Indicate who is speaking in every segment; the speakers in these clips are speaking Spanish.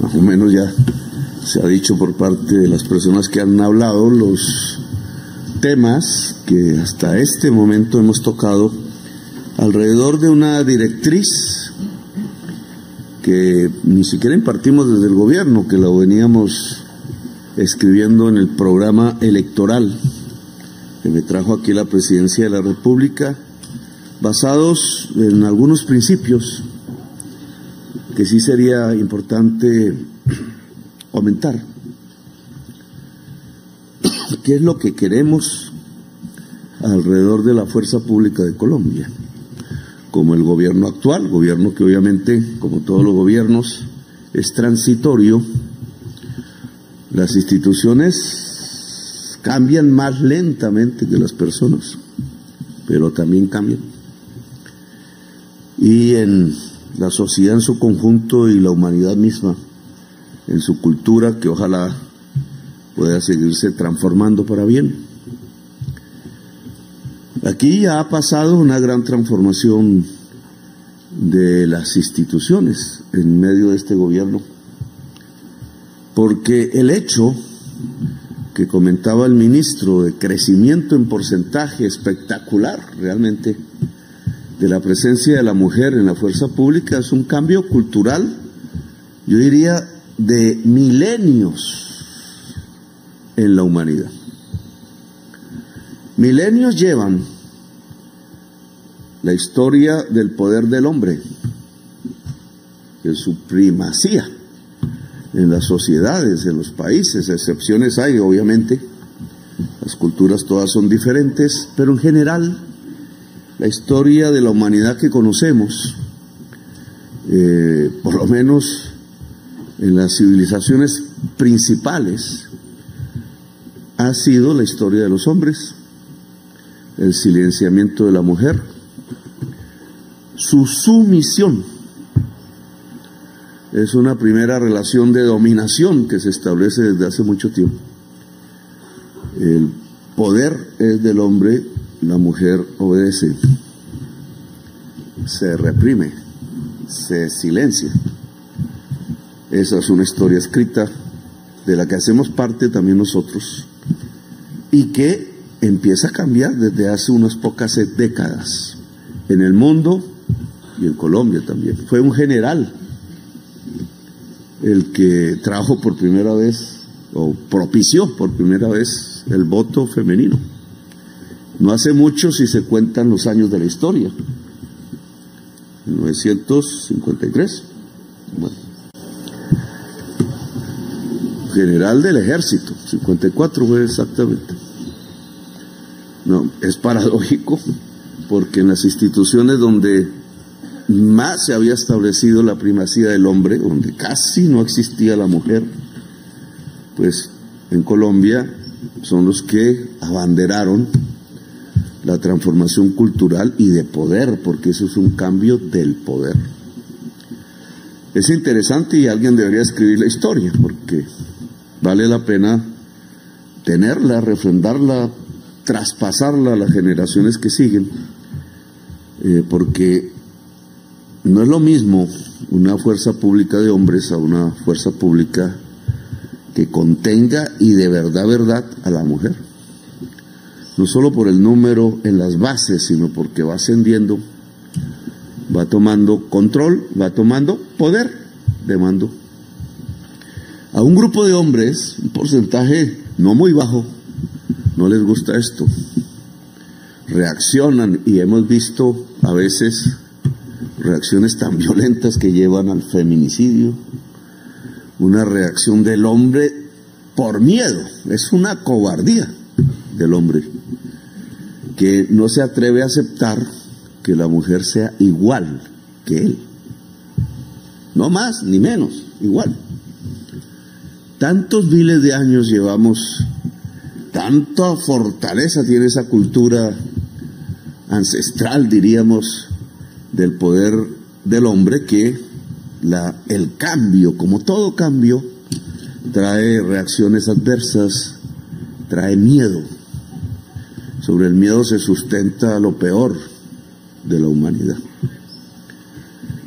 Speaker 1: más o menos ya se ha dicho por parte de las personas que han hablado los temas que hasta este momento hemos tocado alrededor de una directriz que ni siquiera impartimos desde el gobierno, que la veníamos escribiendo en el programa electoral que me trajo aquí la presidencia de la República, basados en algunos principios que sí sería importante aumentar. ¿Qué es lo que queremos alrededor de la fuerza pública de Colombia? Como el gobierno actual, gobierno que obviamente, como todos los gobiernos, es transitorio, las instituciones cambian más lentamente que las personas, pero también cambian. Y en la sociedad en su conjunto y la humanidad misma, en su cultura, que ojalá pueda seguirse transformando para bien. Aquí ya ha pasado una gran transformación de las instituciones en medio de este gobierno, porque el hecho que comentaba el ministro de crecimiento en porcentaje espectacular realmente de la presencia de la mujer en la fuerza pública es un cambio cultural, yo diría, de milenios en la humanidad. Milenios llevan la historia del poder del hombre, de su primacía en las sociedades, en los países. Excepciones hay, obviamente, las culturas todas son diferentes, pero en general la historia de la humanidad que conocemos, por lo menos en las civilizaciones principales, ha sido la historia de los hombres, el silenciamiento de la mujer, su sumisión. Es una primera relación de dominación que se establece desde hace mucho tiempo. El poder es del hombre, la mujer obedece, se reprime, se silencia. Esa es una historia escrita de la que hacemos parte también nosotros y que empieza a cambiar desde hace unas pocas décadas en el mundo y en Colombia también. Fue un general el que trajo por primera vez o propició por primera vez el voto femenino. No hace mucho si se cuentan los años de la historia. 1953. Bueno. General del ejército, 54 fue exactamente. No, es paradójico porque en las instituciones donde más se había establecido la primacía del hombre, donde casi no existía la mujer, pues en Colombia son los que abanderaron la transformación cultural y de poder, porque eso es un cambio del poder. Es interesante y alguien debería escribir la historia, porque vale la pena tenerla, refrendarla, traspasarla a las generaciones que siguen, porque no es lo mismo una fuerza pública de hombres a una fuerza pública que contenga y de verdad a la mujer. No solo por el número en las bases, sino porque va ascendiendo, va tomando control, va tomando poder de mando. A un grupo de hombres, un porcentaje no muy bajo, no les gusta esto. Reaccionan y hemos visto a veces reacciones tan violentas que llevan al feminicidio. Una reacción del hombre por miedo, es una cobardía del hombre que no se atreve a aceptar que la mujer sea igual que él, no más ni menos, igual. Tantos miles de años llevamos, tanta fortaleza tiene esa cultura ancestral, diríamos, del poder del hombre, que el cambio, como todo cambio, trae reacciones adversas, trae miedo. Sobre el miedo se sustenta lo peor de la humanidad.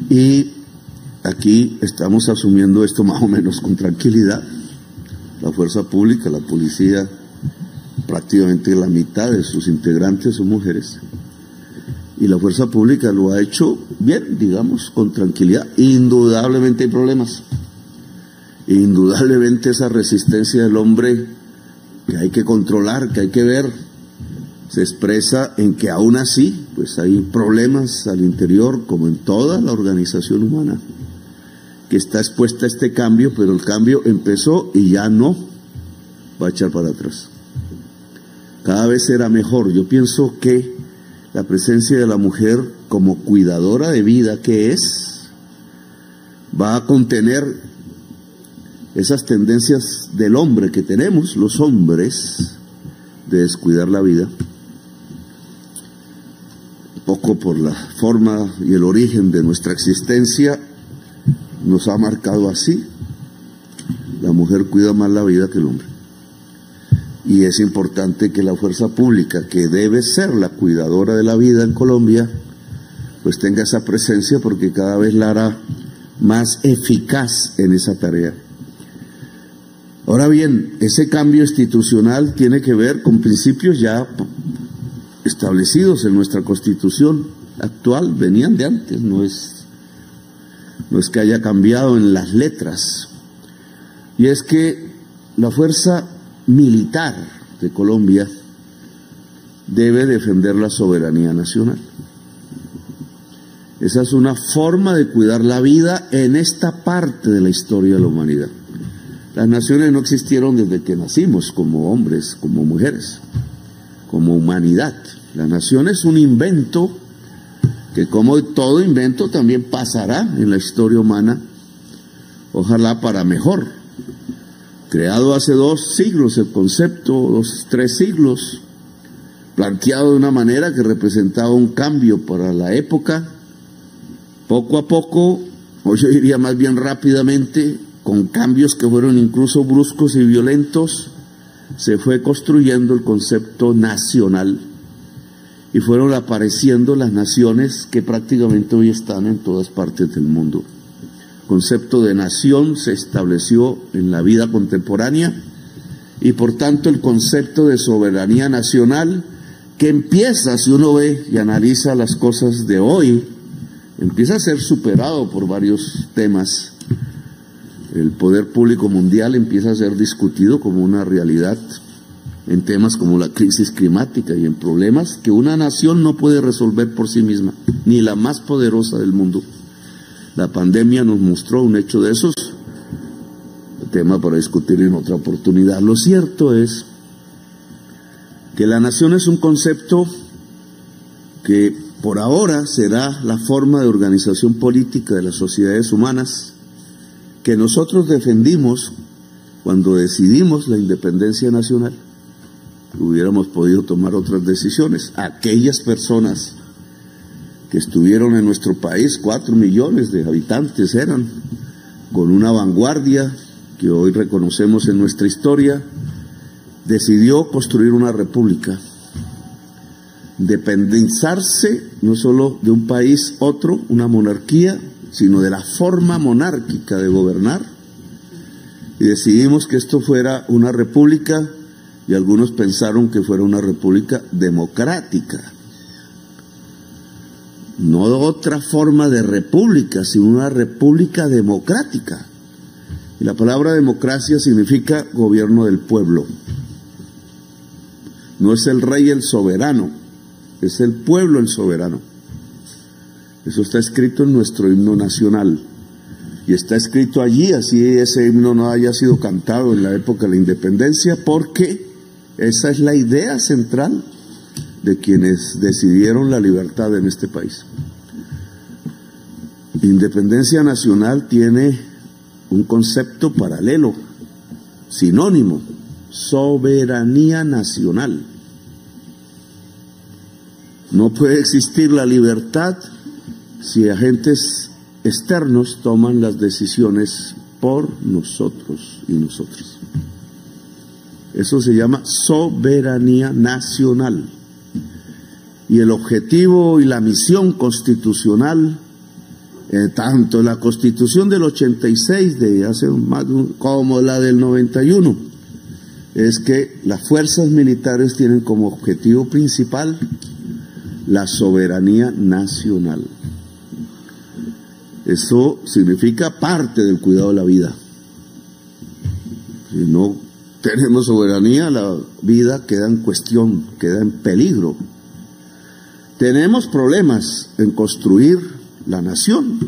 Speaker 1: Y aquí estamos asumiendo esto más o menos con tranquilidad. La fuerza pública, la policía, prácticamente la mitad de sus integrantes son mujeres. Y la fuerza pública lo ha hecho bien, digamos, con tranquilidad. Indudablemente hay problemas. Indudablemente esa resistencia del hombre que hay que controlar, que hay que ver, se expresa en que aún así, pues hay problemas al interior, como en toda la organización humana, que está expuesta a este cambio, pero el cambio empezó y ya no va a echar para atrás. Cada vez será mejor. Yo pienso que la presencia de la mujer como cuidadora de vida que es, va a contener esas tendencias del hombre que tenemos, los hombres, de descuidar la vida, poco por la forma y el origen de nuestra existencia, nos ha marcado así. La mujer cuida más la vida que el hombre. Y es importante que la fuerza pública, que debe ser la cuidadora de la vida en Colombia, pues tenga esa presencia, porque cada vez la hará más eficaz en esa tarea. Ahora bien, ese cambio institucional tiene que ver con principios ya establecidos en nuestra Constitución actual, venían de antes, no es que haya cambiado en las letras. Y es que la fuerza militar de Colombia debe defender la soberanía nacional. Esa es una forma de cuidar la vida en esta parte de la historia de la humanidad. Las naciones no existieron desde que nacimos como hombres, como mujeres, como humanidad. La nación es un invento que, como todo invento, también pasará en la historia humana, ojalá para mejor. Creado hace 2 siglos el concepto, 3 siglos, planteado de una manera que representaba un cambio para la época, poco a poco, o yo diría más bien rápidamente, con cambios que fueron incluso bruscos y violentos, se fue construyendo el concepto nacional y fueron apareciendo las naciones que prácticamente hoy están en todas partes del mundo. El concepto de nación se estableció en la vida contemporánea y por tanto el concepto de soberanía nacional, que empieza, si uno ve y analiza las cosas de hoy, empieza a ser superado por varios temas. El poder público mundial empieza a ser discutido como una realidad en temas como la crisis climática y en problemas que una nación no puede resolver por sí misma, ni la más poderosa del mundo. La pandemia nos mostró un hecho de esos, tema para discutir en otra oportunidad. Lo cierto es que la nación es un concepto que por ahora será la forma de organización política de las sociedades humanas, que nosotros defendimos cuando decidimos la independencia nacional. Hubiéramos podido tomar otras decisiones. Aquellas personas que estuvieron en nuestro país, 4 millones de habitantes eran, con una vanguardia que hoy reconocemos en nuestra historia, decidió construir una república, independizarse no solo de un país otro, una monarquía, sino de la forma monárquica de gobernar, y decidimos que esto fuera una república, y algunos pensaron que fuera una república democrática, no otra forma de república, sino una república democrática. Y la palabra democracia significa gobierno del pueblo. No es el rey el soberano, es el pueblo el soberano. Eso está escrito en nuestro himno nacional. Y está escrito allí, así ese himno no haya sido cantado en la época de la independencia, porque esa es la idea central de quienes decidieron la libertad en este país. Independencia nacional tiene un concepto paralelo, sinónimo: soberanía nacional. No puede existir la libertad si agentes externos toman las decisiones por nosotros y nosotros. Eso se llama soberanía nacional. Y el objetivo y la misión constitucional Tanto la Constitución del 86 de hace como la del 91, es que las fuerzas militares tienen como objetivo principal la soberanía nacional. Eso significa parte del cuidado de la vida. Si no tenemos soberanía, la vida queda en cuestión, queda en peligro. Tenemos problemas en construir la nación.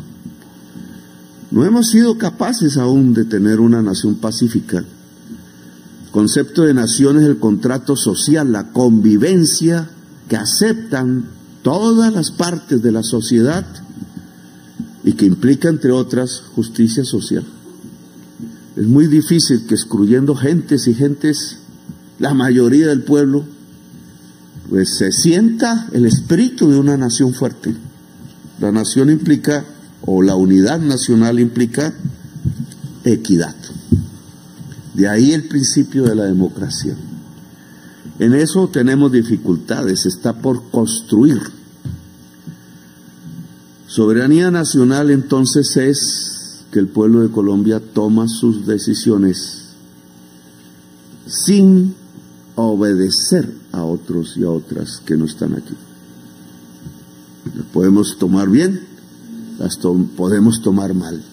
Speaker 1: No hemos sido capaces aún de tener una nación pacífica. El concepto de nación es el contrato social, la convivencia que aceptan todas las partes de la sociedad y que implica, entre otras, justicia social. Es muy difícil que excluyendo gentes y gentes, la mayoría del pueblo, pues se sienta el espíritu de una nación fuerte. La nación implica, o la unidad nacional implica, equidad. De ahí el principio de la democracia. En eso tenemos dificultades, está por construir. Soberanía nacional entonces es que el pueblo de Colombia toma sus decisiones sin obedecer a otros y a otras que no están aquí. Las podemos tomar bien, las podemos tomar mal,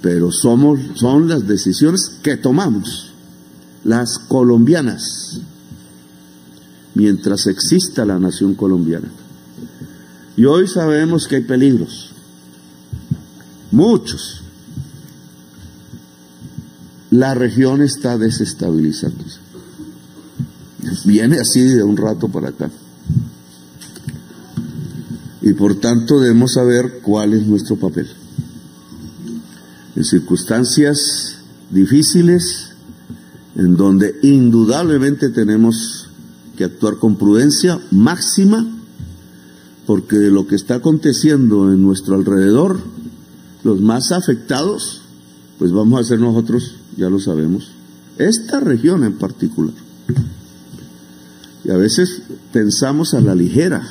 Speaker 1: pero son las decisiones que tomamos, las colombianas, mientras exista la nación colombiana. Y hoy sabemos que hay peligros, muchos. La región está desestabilizándose. Viene así de un rato para acá. Y por tanto debemos saber cuál es nuestro papel. En circunstancias difíciles, en donde indudablemente tenemos que actuar con prudencia máxima, porque de lo que está aconteciendo en nuestro alrededor, los más afectados, pues vamos a ser nosotros, ya lo sabemos, esta región en particular. Y a veces pensamos a la ligera,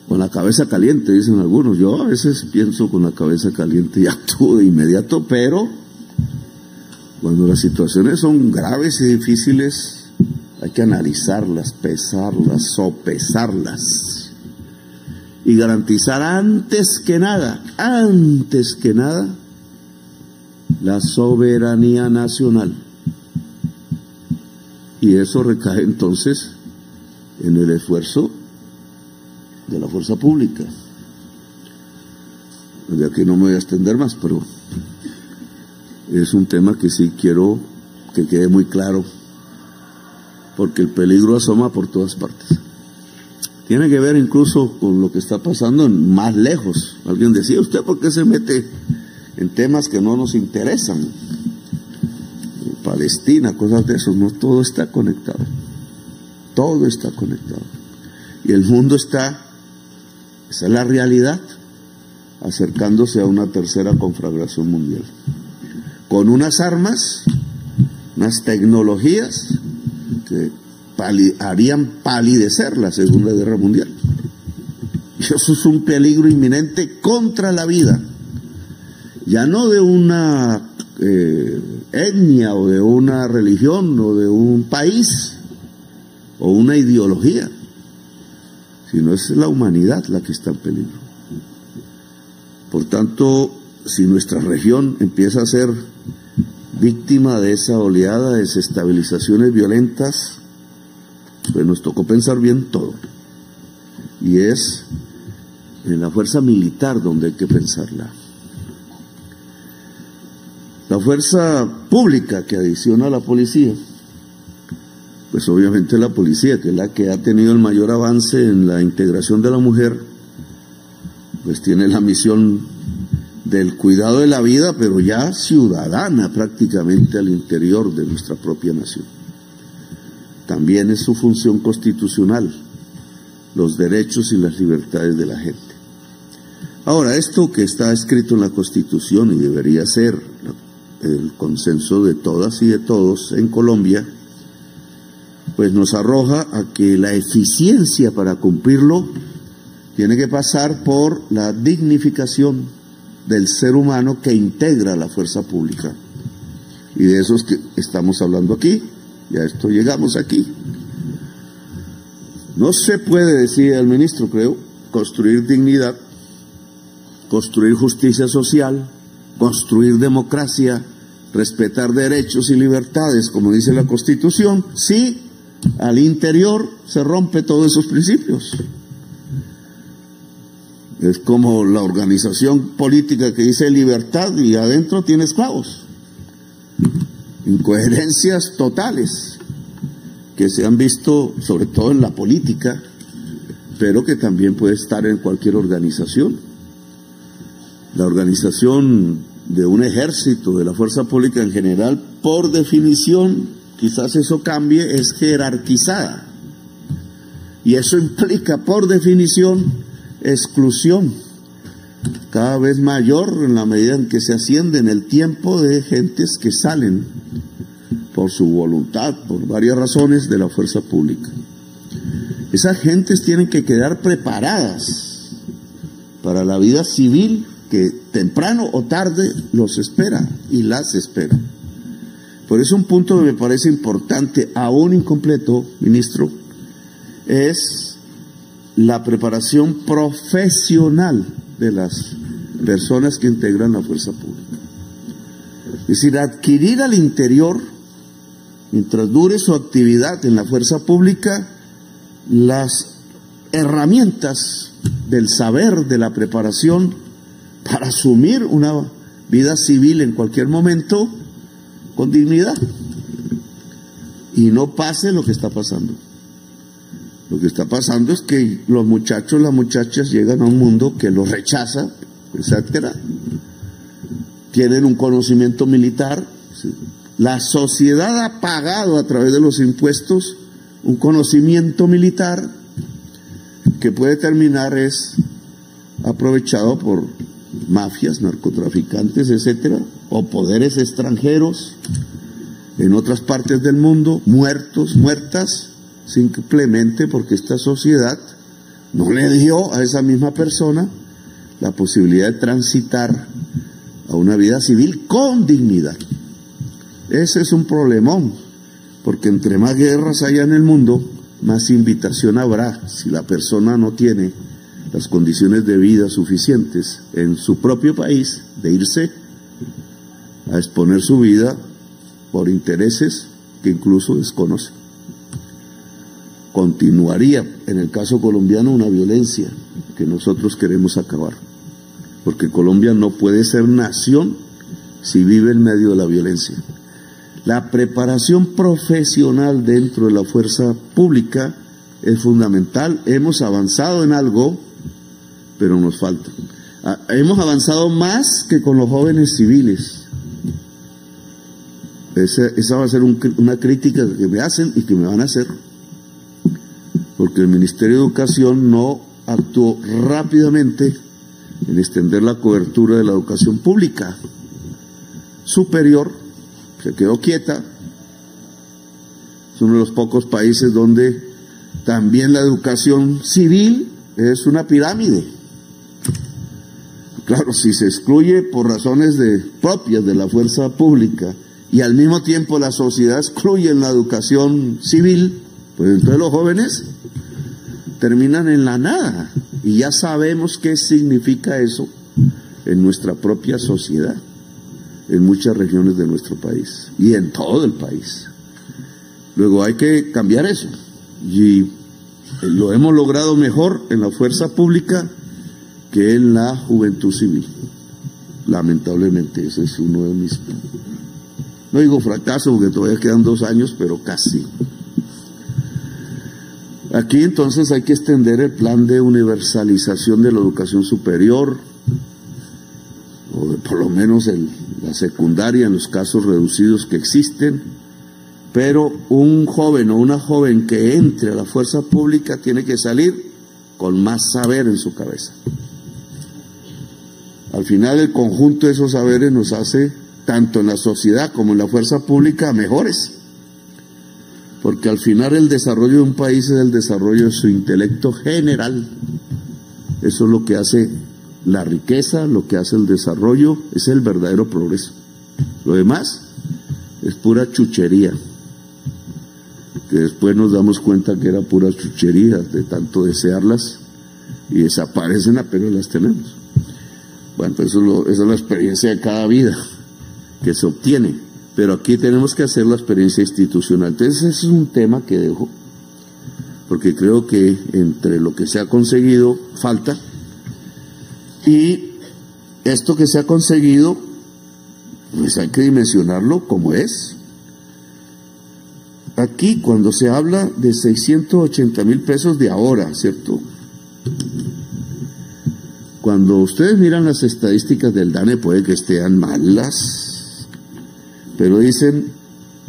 Speaker 1: con la cabeza caliente, dicen algunos. Yo a veces pienso con la cabeza caliente y actúo de inmediato, pero cuando las situaciones son graves y difíciles, hay que analizarlas, pesarlas, sopesarlas y garantizar antes que nada, la soberanía nacional. Y eso recae entonces en el esfuerzo de la fuerza pública. De aquí no me voy a extender más, pero es un tema que sí quiero que quede muy claro, porque el peligro asoma por todas partes. Tiene que ver incluso con lo que está pasando más lejos. Alguien decía, ¿usted por qué se mete en temas que no nos interesan? Palestina, cosas de eso. No, todo está conectado. Todo está conectado. Y el mundo está, esa es la realidad, acercándose a una tercera conflagración mundial. Con unas armas, unas tecnologías que harían palidecer la Segunda Guerra Mundial. Y eso es un peligro inminente contra la vida, ya no de una etnia o de una religión o de un país o una ideología, sino es la humanidad la que está en peligro. Por tanto, si nuestra región empieza a ser víctima de esa oleada de desestabilizaciones violentas, pues nos tocó pensar bien todo. Y es en la fuerza militar donde hay que pensarla. La fuerza pública que adiciona a la policía, pues obviamente la policía, que es la que ha tenido el mayor avance en la integración de la mujer, pues tiene la misión del cuidado de la vida, pero ya ciudadana prácticamente al interior de nuestra propia nación. También es su función constitucional, los derechos y las libertades de la gente. Ahora, esto que está escrito en la Constitución y debería ser el consenso de todas y de todos en Colombia, pues nos arroja a que la eficiencia para cumplirlo tiene que pasar por la dignificación del ser humano que integra la fuerza pública. Y de esos que estamos hablando aquí, y a esto llegamos aquí. No se puede, decía el ministro, creo, construir dignidad, construir justicia social, construir democracia, respetar derechos y libertades, como dice la Constitución, si al interior se rompe todos esos principios. Es como la organización política que dice libertad y adentro tiene esclavos. Incoherencias totales que se han visto sobre todo en la política, pero que también puede estar en cualquier organización. La organización de un ejército, de la fuerza pública en general, por definición, quizás eso cambie, es jerarquizada. Y eso implica, por definición, exclusión cada vez mayor en la medida en que se asciende en el tiempo de gentes que salen por su voluntad, por varias razones, de la fuerza pública. Esas gentes tienen que quedar preparadas para la vida civil que temprano o tarde los espera y las espera. Por eso un punto que me parece importante, aún incompleto, ministro, es la preparación profesional de las personas que integran la fuerza pública. Es decir, adquirir al interior, mientras dure su actividad en la fuerza pública, las herramientas del saber, de la preparación para asumir una vida civil en cualquier momento con dignidad y no pase lo que está pasando. Lo que está pasando es que los muchachos, las muchachas llegan a un mundo que los rechaza, etcétera. Tienen un conocimiento militar. ¿Sí? La sociedad ha pagado a través de los impuestos un conocimiento militar que puede terminar es aprovechado por mafias, narcotraficantes, etcétera, o poderes extranjeros en otras partes del mundo, muertos, muertas, simplemente porque esta sociedad no le dio a esa misma persona la posibilidad de transitar a una vida civil con dignidad. Ese es un problemón, porque entre más guerras haya en el mundo, más invitación habrá, si la persona no tiene las condiciones de vida suficientes en su propio país, de irse a exponer su vida por intereses que incluso desconoce. Continuaría, en el caso colombiano, una violencia que nosotros queremos acabar, porque Colombia no puede ser nación si vive en medio de la violencia. La preparación profesional dentro de la fuerza pública es fundamental. Hemos avanzado en algo, pero nos falta. Hemos avanzado más que con los jóvenes civiles. Esa va a ser una crítica que me hacen y que me van a hacer, porque el Ministerio de Educación no actuó rápidamente en extender la cobertura de la educación pública superior. Se quedó quieta. Es uno de los pocos países donde también la educación civil es una pirámide. Claro, si se excluye por razones propias de la fuerza pública y al mismo tiempo la sociedad excluye en la educación civil, pues entonces los jóvenes terminan en la nada, y ya sabemos qué significa eso en nuestra propia sociedad, en muchas regiones de nuestro país y en todo el país. Luego hay que cambiar eso, y lo hemos logrado mejor en la fuerza pública que en la juventud civil. Lamentablemente ese es uno de mis, no digo fracaso porque todavía quedan 2 años, pero casi. Aquí entonces hay que extender el plan de universalización de la educación superior, o por lo menos la secundaria en los casos reducidos que existen, pero un joven o una joven que entre a la fuerza pública tiene que salir con más saber en su cabeza. Al final el conjunto de esos saberes nos hace, tanto en la sociedad como en la fuerza pública, mejores. Porque al final el desarrollo de un país es el desarrollo de su intelecto general, Eso es lo que hace la riqueza, lo que hace el desarrollo, es el verdadero progreso. Lo demás es pura chuchería, que después nos damos cuenta que era pura chuchería de tanto desearlas y desaparecen apenas las tenemos. Bueno, pues esa es la experiencia de cada vida que se obtiene, pero aquí tenemos que hacer la experiencia institucional. Entonces ese es un tema que dejo, porque creo que entre lo que se ha conseguido falta, y esto que se ha conseguido, pues hay que dimensionarlo como es. Aquí cuando se habla de 680,000 pesos de ahora, ¿cierto? Cuando ustedes miran las estadísticas del DANE, puede que estén malas, pero dicen,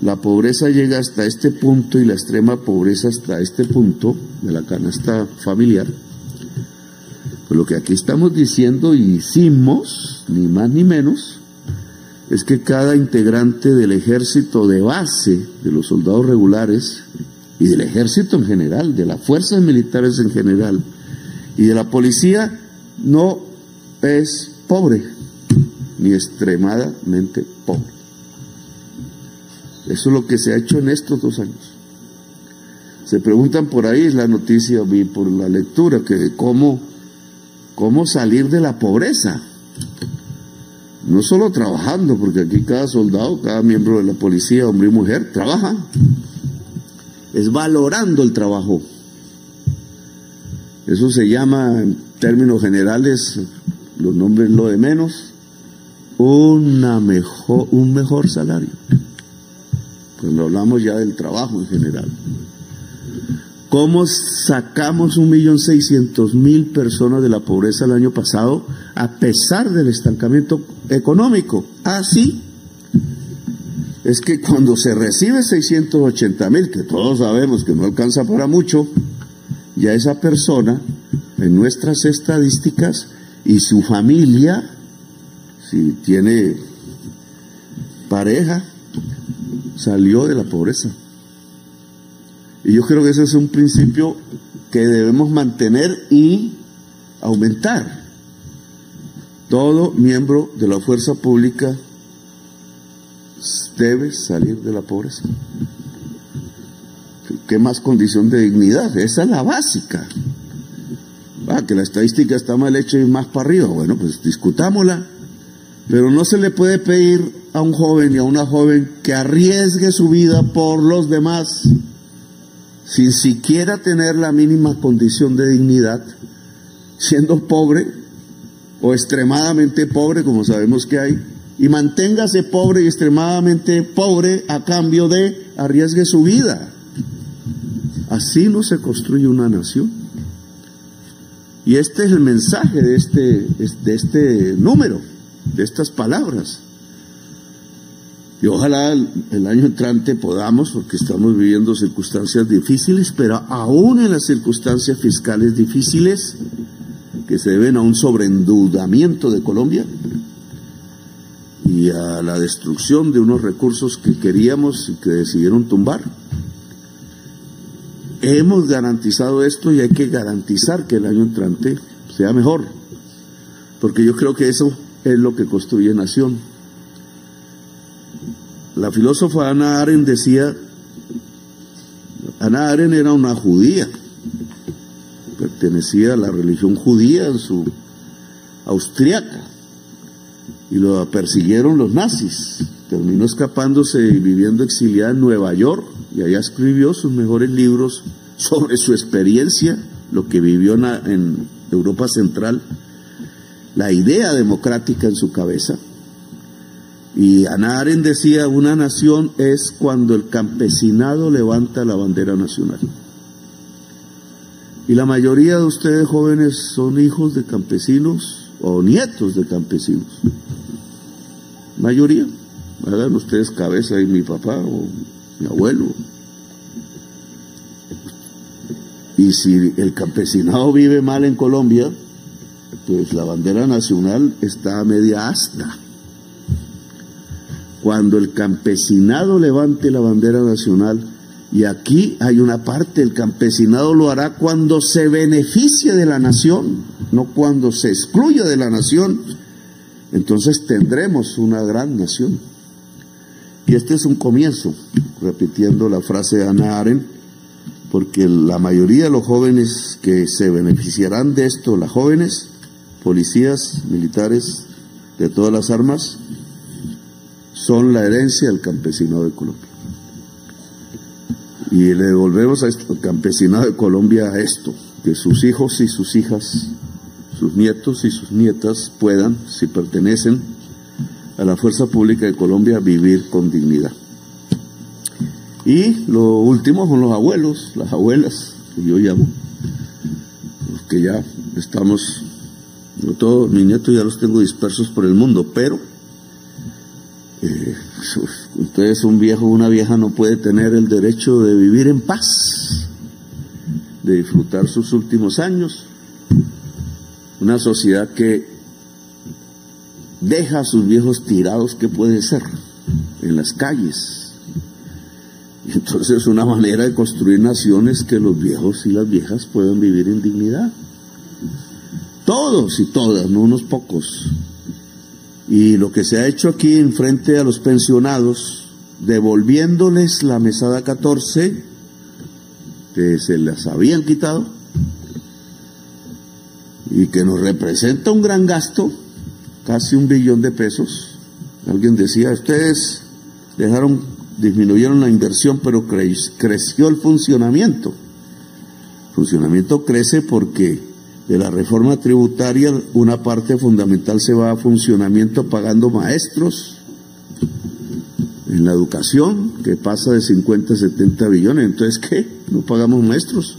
Speaker 1: la pobreza llega hasta este punto y la extrema pobreza hasta este punto de la canasta familiar. Pues lo que aquí estamos diciendo y hicimos, ni más ni menos, es que cada integrante del ejército de base, de los soldados regulares, y del ejército en general, de las fuerzas militares en general, y de la policía, no es pobre, ni extremadamente pobre. Eso es lo que se ha hecho en estos 2 años. Se preguntan por ahí, la noticia vi por la lectura, que cómo salir de la pobreza. No solo trabajando, porque aquí cada soldado, cada miembro de la policía, hombre y mujer, trabaja. Es valorando el trabajo. Eso se llama, en términos generales, los nombres lo de menos, un mejor salario. Cuando hablamos ya del trabajo en general. ¿Cómo sacamos 1.600.000 personas de la pobreza el año pasado a pesar del estancamiento económico? Sí. Es que cuando se recibe 680,000, que todos sabemos que no alcanza para mucho, ya esa persona, en nuestras estadísticas, y su familia, si tiene pareja, salió de la pobreza. Y yo creo que ese es un principio que debemos mantener y aumentar. Todo miembro de la fuerza pública debe salir de la pobreza. ¿Qué más condición de dignidad? Esa es la básica. Que la estadística está mal hecha y más para arriba. Bueno, pues discutámosla. Pero no se le puede pedir a un joven y a una joven que arriesgue su vida por los demás sin siquiera tener la mínima condición de dignidad, siendo pobre o extremadamente pobre, como sabemos que hay, y manténgase pobre y extremadamente pobre a cambio de arriesgue su vida. Así no se construye una nación. Y este es el mensaje de este número, de estas palabras. Y ojalá el año entrante podamos, porque estamos viviendo circunstancias difíciles, pero aún en las circunstancias fiscales difíciles, que se deben a un sobreendeudamiento de Colombia y a la destrucción de unos recursos que queríamos y que decidieron tumbar, hemos garantizado esto y hay que garantizar que el año entrante sea mejor, porque yo creo que eso es lo que construye nación. La filósofa Hannah Arendt decía, Hannah Arendt era una judía, pertenecía a la religión judía en su austriaca, y lo persiguieron los nazis, terminó escapándose y viviendo exiliada en Nueva York, y allá escribió sus mejores libros sobre su experiencia, lo que vivió en Europa Central, la idea democrática en su cabeza. Y Hannah Arendt decía, una nación es cuando el campesinado levanta la bandera nacional. Y la mayoría de ustedes jóvenes son hijos de campesinos o nietos de campesinos. Mayoría. Hagan ustedes cabeza, y mi papá o mi abuelo. Y si el campesinado vive mal en Colombia, pues la bandera nacional está a media asta. Cuando el campesinado levante la bandera nacional, y aquí hay una parte, el campesinado lo hará cuando se beneficie de la nación. no cuando se excluya de la nación, entonces tendremos una gran nación. Y este es un comienzo, repitiendo la frase de Hannah Arendt, porque la mayoría de los jóvenes que se beneficiarán de esto, las jóvenes, policías, militares, de todas las armas, son la herencia del campesinado de Colombia. Y le devolvemos al campesinado de Colombia esto, que sus hijos y sus hijas, sus nietos y sus nietas puedan, si pertenecen a la fuerza pública de Colombia, vivir con dignidad. Y lo último son los abuelos, las abuelas, que yo llamo, que ya estamos, no todos mis nietos ya los tengo dispersos por el mundo, pero entonces un viejo o una vieja no puede tener el derecho de vivir en paz, de disfrutar sus últimos años. Una sociedad que deja a sus viejos tirados, ¿qué puede ser? En las calles. Y entonces una manera de construir naciones que los viejos y las viejas puedan vivir en dignidad. Todos y todas, no unos pocos. Y lo que se ha hecho aquí en frente a los pensionados, devolviéndoles la mesada 14, que se las habían quitado, y que nos representa un gran gasto, casi $1 billón de pesos. Alguien decía, ustedes disminuyeron la inversión, pero creció el funcionamiento. El funcionamiento crece porque de la reforma tributaria una parte fundamental se va a funcionamiento pagando maestros en la educación, que pasa de 50 a 70 billones. Entonces, ¿qué? ¿No pagamos maestros?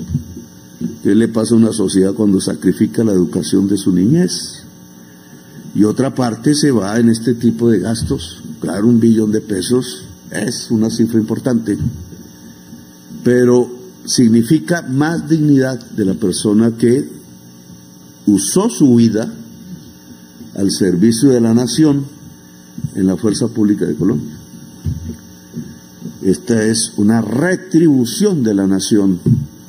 Speaker 1: ¿Qué le pasa a una sociedad cuando sacrifica la educación de su niñez? Y otra parte se va en este tipo de gastos. Claro, $1 billón de pesos es una cifra importante, pero significa más dignidad de la persona que usó su vida al servicio de la nación en la fuerza pública de Colombia. Esta es una retribución de la nación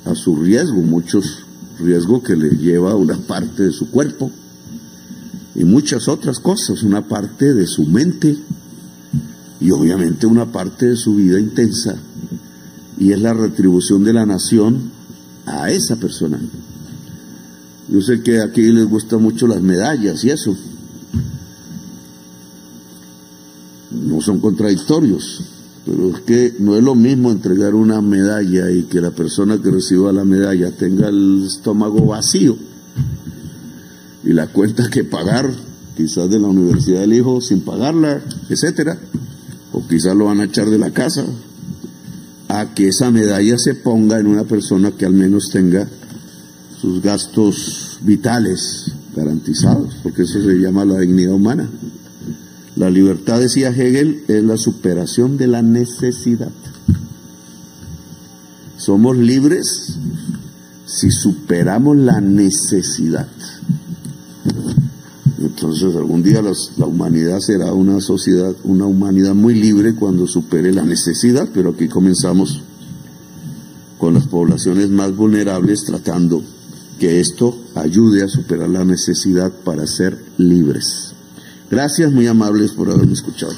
Speaker 1: a su riesgo, muchos riesgos que le lleva una parte de su cuerpo y muchas otras cosas, una parte de su mente y obviamente una parte de su vida intensa, y es la retribución de la nación a esa persona. Yo sé que aquí les gustan mucho las medallas y eso. No son contradictorios, pero es que no es lo mismo entregar una medalla y que la persona que reciba la medalla tenga el estómago vacío y la cuenta que pagar, quizás de la universidad del hijo sin pagarla, etcétera, o quizás lo van a echar de la casa, a que esa medalla se ponga en una persona que al menos tenga sus gastos vitales garantizados, porque eso se llama la dignidad humana. La libertad, decía Hegel, es la superación de la necesidad. Somos libres si superamos la necesidad. Entonces algún día la humanidad será una sociedad, una humanidad muy libre cuando supere la necesidad, pero aquí comenzamos con las poblaciones más vulnerables, tratando que esto ayude a superar la necesidad para ser libres. Gracias, muy amables por haberme escuchado.